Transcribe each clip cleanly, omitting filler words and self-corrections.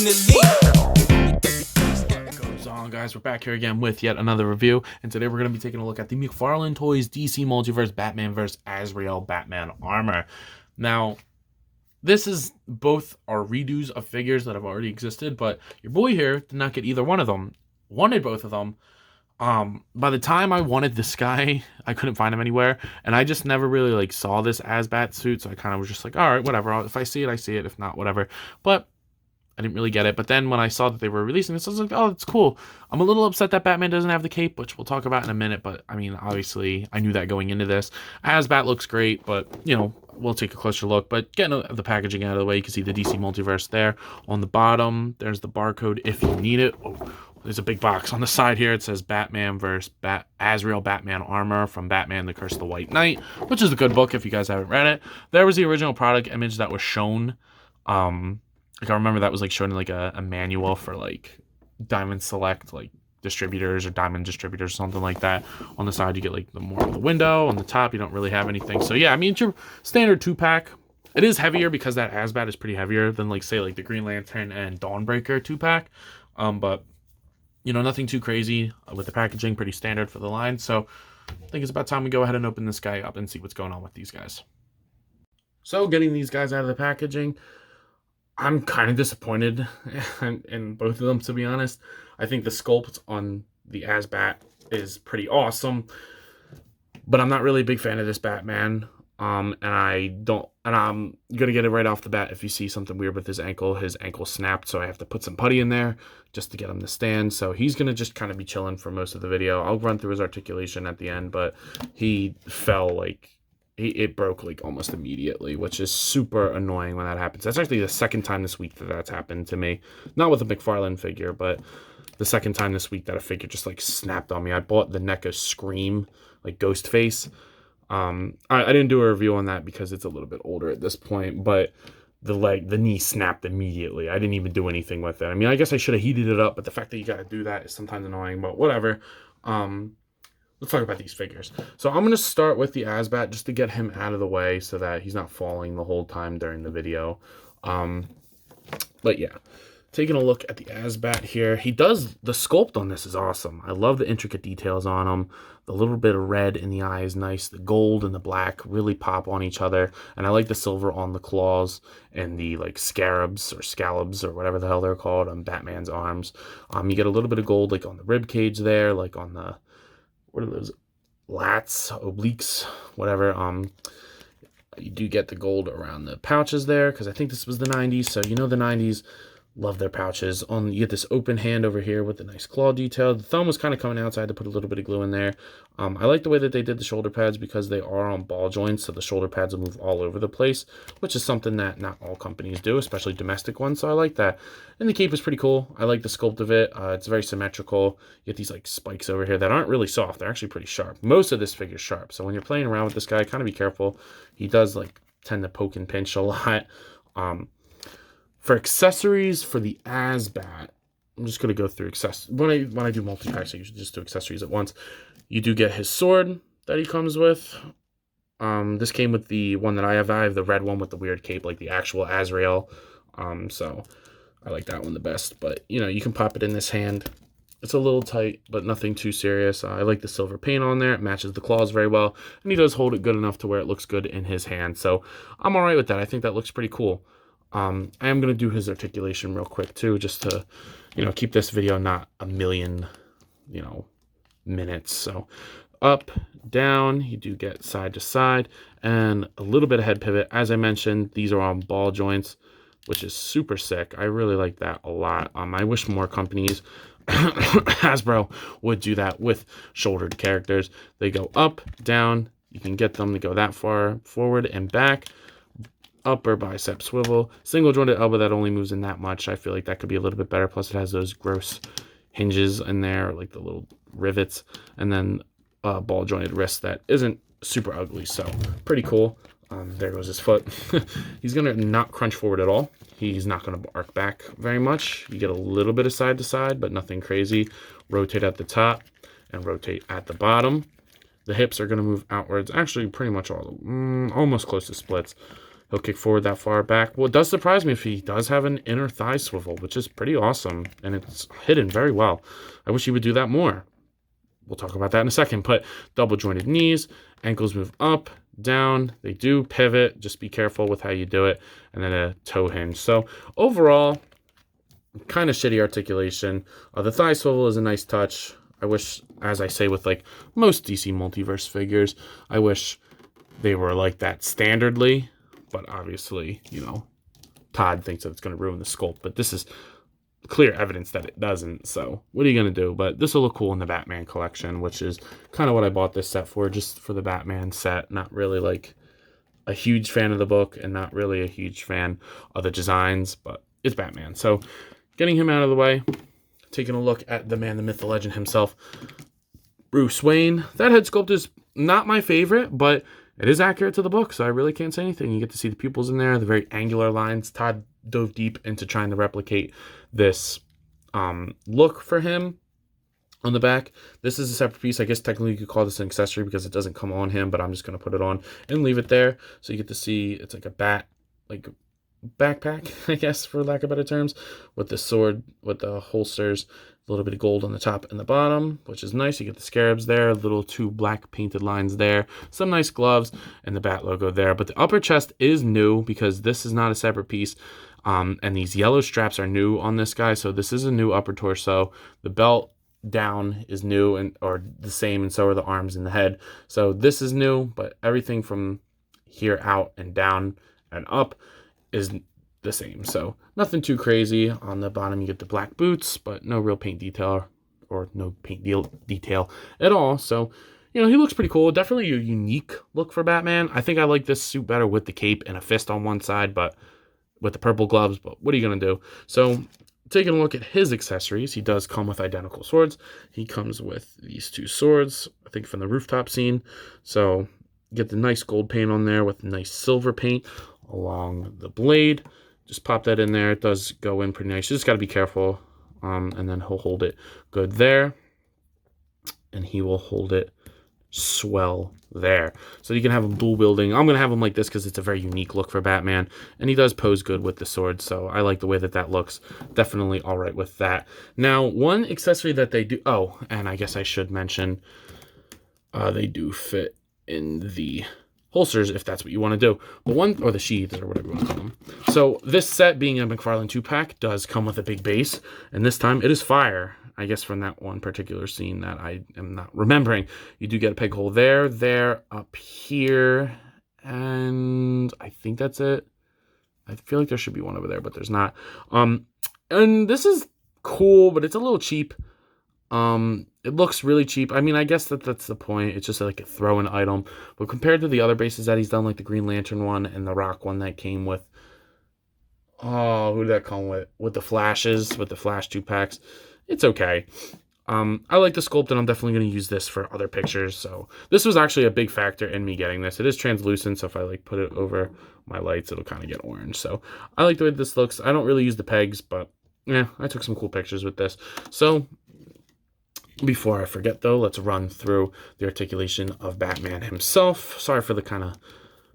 What goes on, guys? We're back here again with yet another review, and today we're going to be taking a look at the Mcfarlane Toys DC Multiverse Batman vs. Azrael Batman Armor. Now, this is both are redos of figures that have already existed, but your boy here did not get either one of them. Wanted both of them. By the time I wanted this guy, I couldn't find him anywhere, and I just never really saw this Azbat suit, so I kind of was just like, all right, whatever. If I see it, I see it. If not, whatever. But I didn't really get it. But then when I saw that they were releasing this, I was like, oh, it's cool. I'm a little upset that Batman doesn't have the cape, which we'll talk about in a minute. But I mean, obviously, I knew that going into this. Azbat looks great, but you know, we'll take a closer look. But getting the packaging out of the way, you can see the DC Multiverse there on the bottom. There's the barcode if you need it. Oh, there's a big box on the side here. It says Batman vs. Azrael Batman Armor from Batman: The Curse of the White Knight, which is a good book if you guys haven't read it. There was the original product image that was shown. I remember that was shown in a manual for Diamond Select distributors or Diamond distributors, something like that. On the side you get the more of the window. On the top you don't really have anything. So yeah, I mean, it's your standard 2-pack. It is heavier because that Azbat is pretty heavier than say the Green Lantern and Dawnbreaker 2-pack. But you know, nothing too crazy with the packaging, pretty standard for the line. So I think it's about time we go ahead and open this guy up and see what's going on with these guys. So getting these guys out of the packaging, I'm kind of disappointed in both of them, to be honest. I think the sculpt on the Azbat is pretty awesome, but I'm not really a big fan of this Batman. And I'm gonna get it right off the bat. If you see something weird with his ankle snapped, so I have to put some putty in there just to get him to stand. So he's gonna just kind of be chilling for most of the video. I'll run through his articulation at the end, but he fell it broke almost immediately, which is super annoying when that happens. That's actually the second time this week that that's happened to me. Not with a Mcfarlane figure, but the second time this week that a figure just snapped on me. I bought the NECA Scream, Ghostface. I didn't do a review on that because it's a little bit older at this point, but the knee snapped immediately. I didn't even do anything with it. I mean, I guess I should have heated it up, but the fact that you got to do that is sometimes annoying, but whatever. Let's talk about these figures. So I'm going to start with the Azbat just to get him out of the way so that he's not falling the whole time during the video. But yeah, taking a look at the Azbat here. The sculpt on this is awesome. I love the intricate details on him. The little bit of red in the eye is nice. The gold and the black really pop on each other. And I like the silver on the claws and the scarabs or scallops or whatever the hell they're called on Batman's arms. You get a little bit of gold on the rib cage there, on the, what are those, lats, obliques, whatever. You do get the gold around the pouches there because I think this was the 90s. So you know the 90s love their pouches. You get this open hand over here with the nice claw detail. The thumb was kind of coming out, so I had to put a little bit of glue in there. I like the way that they did the shoulder pads because they are on ball joints, so the shoulder pads will move all over the place, which is something that not all companies do, especially domestic ones, so I like that. And the cape is pretty cool. I like the sculpt of it. It's very symmetrical. You get these spikes over here that aren't really soft. They're actually pretty sharp. Most of this figure is sharp, so when you're playing around with this guy, kind of be careful. He does tend to poke and pinch a lot. For accessories for the Azbat, I'm just going to go through accessories. When I do multi-packs, I usually just do accessories at once. You do get his sword that he comes with. This came with the one that I have. I have the red one with the weird cape, the actual Azrael. So I like that one the best. But, you know, you can pop it in this hand. It's a little tight, but nothing too serious. I like the silver paint on there. It matches the claws very well. And he does hold it good enough to where it looks good in his hand. So I'm all right with that. I think that looks pretty cool. I am going to do his articulation real quick too, just to, keep this video not a million, minutes. So up, down, you do get side to side and a little bit of head pivot. As I mentioned, these are on ball joints, which is super sick. I really like that a lot. I wish more companies, Hasbro, would do that with shouldered characters. They go up, down. You can get them to go that far forward and back. Upper bicep swivel, single jointed elbow that only moves in that much. I feel like that could be a little bit better. Plus it has those gross hinges in there, the little rivets, and then ball jointed wrist that isn't super ugly. So pretty cool. There goes his foot. He's gonna not crunch forward at all. He's not gonna arc back very much. You get a little bit of side to side, but nothing crazy. Rotate at the top and rotate at the bottom. The hips are gonna move outwards. Actually, pretty much all, almost close to splits. He'll kick forward that far back. Well, it does surprise me if he does have an inner thigh swivel, which is pretty awesome, and it's hidden very well. I wish he would do that more. We'll talk about that in a second, but double jointed knees, ankles move up, down. They do pivot. Just be careful with how you do it. And then a toe hinge. So overall, kind of shitty articulation. The thigh swivel is a nice touch. I wish, as I say with like most DC Multiverse figures, I wish they were like that standardly. But obviously, you know, Todd thinks that it's going to ruin the sculpt. But this is clear evidence that it doesn't. So what are you going to do? But this will look cool in the Batman collection, which is kind of what I bought this set for, just for the Batman set. Not really like a huge fan of the book and not really a huge fan of the designs, but it's Batman. So getting him out of the way, taking a look at the man, the myth, the legend himself, Bruce Wayne. That head sculpt is not my favorite, but it is accurate to the book, so I really can't say anything. You get to see the pupils in there, the very angular lines. Todd dove deep into trying to replicate this look for him on the back. This is a separate piece. I guess technically you could call this an accessory because it doesn't come on him, but I'm just going to put it on and leave it there. So you get to see it's like a bat, like backpack, I guess, for lack of better terms, with the sword, with the holsters, a little bit of gold on the top and the bottom, which is nice. You get the scarabs there, little two black painted lines there, some nice gloves, and the bat logo there. But the upper chest is new because this is not a separate piece. And these yellow straps are new on this guy, so this is a new upper torso. The belt down is new and or the same, and so are the arms and the head. So this is new, but everything from here out and down and up is the same. So nothing too crazy. On the bottom you get the black boots, but no real paint detail or no paint detail at all. So, you know, he looks pretty cool. Definitely a unique look for Batman. I think I like this suit better with the cape and a fist on one side, but with the purple gloves, but what are you going to do? So taking a look at his accessories, he does come with identical swords. He comes with these two swords, I think from the rooftop scene. So you get the nice gold paint on there with nice silver paint along the blade. Just pop that in there. It does go in pretty nice. You just got to be careful. And then he'll hold it good there. And he will hold it swell there. So you can have him dual wielding. I'm going to have him like this because it's a very unique look for Batman. And he does pose good with the sword. So I like the way that that looks. Definitely all right with that. Now, one accessory that they do... Oh, and I guess I should mention they do fit in the holsters if that's what you want to do. But one, or the sheaths or whatever you want to call them. So this set, being a Mcfarlane 2-pack, does come with a big base. And this time it is fire. I guess from that one particular scene that I am not remembering. You do get a peg hole there, up here, and I think that's it. I feel like there should be one over there, but there's not. And this is cool, but it's a little cheap. It looks really cheap. I mean, I guess that's the point. It's just like a throw-in item. But compared to the other bases that he's done, like the Green Lantern one and the Rock one that came with... Oh, who did that come with? With the Flashes, with the Flash 2-packs. It's okay. I like the sculpt, and I'm definitely going to use this for other pictures. So this was actually a big factor in me getting this. It is translucent, so if I like put it over my lights, it'll kind of get orange. So I like the way this looks. I don't really use the pegs, but yeah, I took some cool pictures with this. So before I forget, though, let's run through the articulation of Batman himself. Sorry for the kind of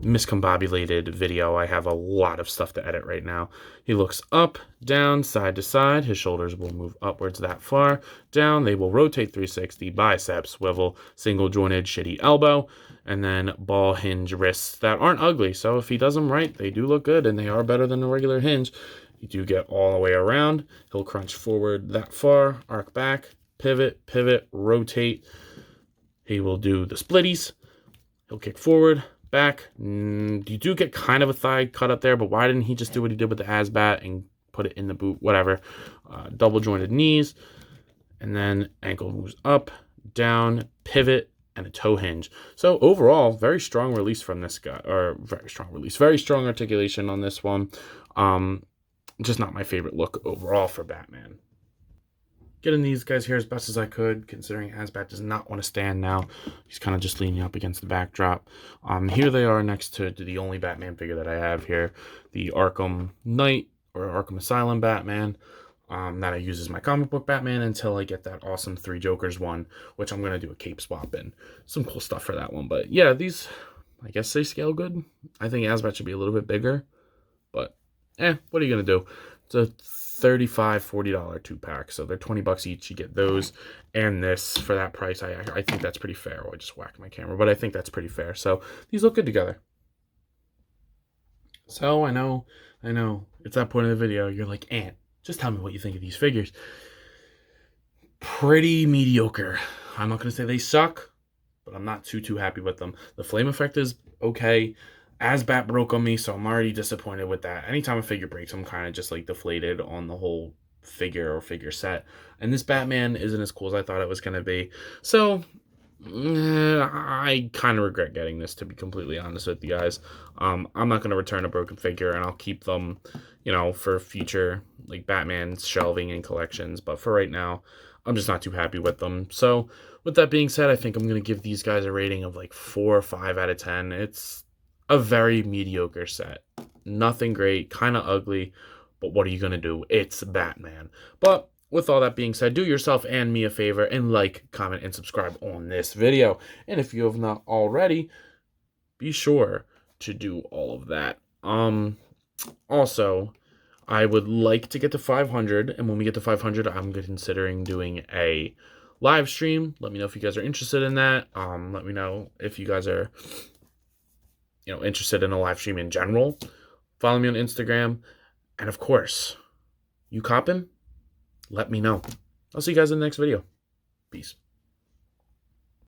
miscombobulated video. I have a lot of stuff to edit right now. He looks up, down, side to side. His shoulders will move upwards that far. Down, they will rotate 360. Bicep, swivel, single jointed, shitty elbow, and then ball hinge wrists that aren't ugly. So if he does them right, they do look good, and they are better than a regular hinge. You do get all the way around. He'll crunch forward that far, arc back, pivot, pivot, rotate. He will do the splitties. He'll kick forward, back. You do get kind of a thigh cut up there, but why didn't he just do what he did with the Azbat and put it in the boot? Whatever. Double jointed knees, and then ankle moves up, down, pivot, and a toe hinge. So overall, very strong release from this guy, or very strong articulation on this one. Just not my favorite look overall for Batman. Getting these guys here as best as I could, considering Azbat does not want to stand now. He's kind of just leaning up against the backdrop. Here they are next to the only Batman figure that I have here, the Arkham Knight, or Arkham Asylum Batman, that I use as my comic book Batman until I get that awesome 3 Jokers one, which I'm going to do a cape swap and some cool stuff for that one. But yeah, these I guess they scale good. I think Azbat should be a little bit bigger, but what are you going to do? It's a $35, $40 2-pack, so they're $20 each. You get those and this for that price. I think that's pretty fair. Oh, I just whacked my camera, but I think that's pretty fair. So these look good together. So I know, it's that point of the video. You're like, Ant, just tell me what you think of these figures. Pretty mediocre. I'm not going to say they suck, but I'm not too happy with them. The flame effect is okay. Azbat broke on me, so I'm already disappointed with that. Anytime a figure breaks, I'm kind of just like deflated on the whole figure or figure set. And this Batman isn't as cool as I thought it was going to be. So I kind of regret getting this, to be completely honest with you guys. I'm not going to return a broken figure, and I'll keep them, for future like Batman shelving and collections. But for right now, I'm just not too happy with them. So with that being said, I think I'm going to give these guys a rating of like 4 or 5 out of 10. It's a very mediocre set. Nothing great, kind of ugly, but what are you going to do? It's Batman. But with all that being said, do yourself and me a favor and like, comment, and subscribe on this video. And if you have not already, be sure to do all of that. Also, I would like to get to 500, and when we get to 500, I'm considering doing a live stream. Let me know if you guys are interested in that. Let me know if you guys are, interested in a live stream in general. Follow me on Instagram, and of course, you coppin'? Let me know. I'll see you guys in the next video. Peace.